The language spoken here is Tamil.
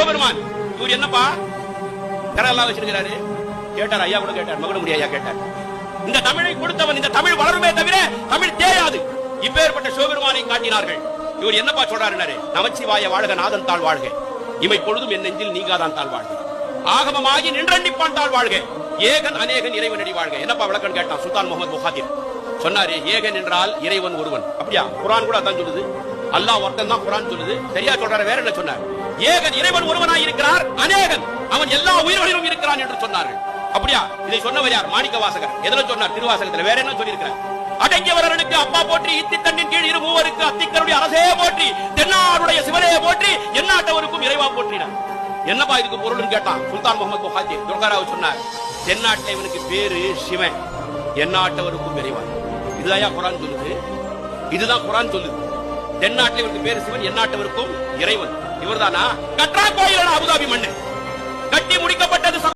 சிவபெருமான். இவர் என்னப்பா கரெல்லாம் வச்சிருக்கிறாரு கேட்டார். ஐயா கூட கேட்டார், மகுடமுடி ஐயா கேட்டார். இந்த தமிழை கொடுத்தவன், இந்த தமிழ் வளருமே தவிர தமிழ் தேயாது. இப்பேற்பட்ட சிவபெருமானை காட்டினார்கள். இவர் என்னப்பா சொல்றாரு? நமச்சிவாய வாழ்க, நாதன் தாழ் வாழ்க, இமை பொழுதும் என் நெஞ்சில் நீங்காதான் தாழ் வாழ்க, ஆகமமாகி நின்றண்டிப்பான் தாழ் வாழ்க, ஏகன் அநேகன் இறைவனடி வாழ்க. என்னப்பா விளக்கம் கேட்டான் சுல்தான் முகமது புகாதிர். சொன்னாரு, ஏகன் என்றால் இறைவன் ஒருவன். அப்படியா? குரான் கூட அதான் சொல்லுது. அல்லாஹ் ஒருத்தன் தான் குரான் சொல்லுது. சரியா சொல்றாரு? வேற என்ன சொன்னார்? ஏகன் இறைவன் ஒருவனாய் இருக்கிறார், அநேகன் அவன் எல்லா உயிர்களிலும் இருக்கிறான் என்று சொன்னார்கள். அப்படியா? இதை சொன்னவர் யார்? மாணிக்க வாசகர். எதுல சொன்னார்? திருவாசகத்துல. வேற என்ன சொல்லியிருக்கிறார்? அடங்கியவர்களுக்கு அப்பா போற்றி, இத்தி தண்ணின் கீழ் இரு மூவருக்கு அத்திக்கருடைய அரசே போற்றி, தென்னாடுடைய சிவனே போற்றி, எந்நாட்டவருக்கும் இறைவா போற்றினார். என்னப்பா இதுக்கு பொருள் கேட்டான் சுல்தான் முகமது புகாதி. துர்காராவ் சொன்னார், தென்னாட்டை இவனுக்கு பேரு சிவன், எந்நாட்டவருக்கும் இறைவா. இதுதான் குரான் சொல்லுது. இதுதான் குரான் சொல்லுது. தென்னாட்டில் இவருக்கு பேரு சிவன், எந்நாட்டவருக்கும் இறைவன். இவர்தானா? கற்றா கோயில் அபுதாபி மண்ணு.